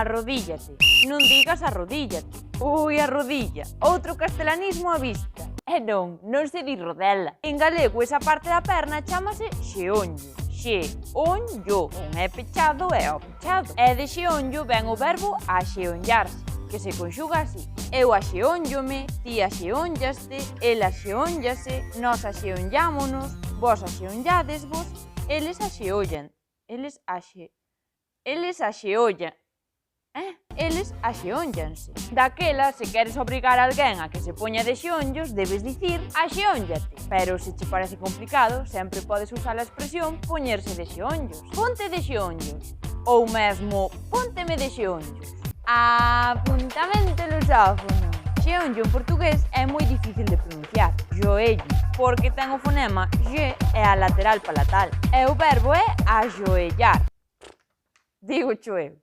arrodíllate. Non digas arrodíllate. Ui, arrodilla. Outro castelanismo á vista. E non se di rodela. En galego esa parte da perna chámase xeonllo. Xe-on-llo. Un é pechado e o pechado. E de xeonllo ven o verbo axeonllarse, que se conxuga así. Eu axeónllome, ti axeónllaste, el axeónllase, nós axeonllámonos, vos axeonlladesvos, eles axeollan. Eles axeónllanse. Daquela, se queres obrigar a alguén a que se poña de xeonllos, debes dicir axeónllate. Pero se che parece complicado, sempre podes usar a expresión poñerse de xeonllos. Ponte de xeonllos. Ou mesmo, pónteme de xeonllos. Apuntamento lusófono. Xeonllo en portugués é moi difícil de pronunciar. Joello, porque ten o fonema G e a lateral palatal. E o verbo é ajoellar. Digo eu.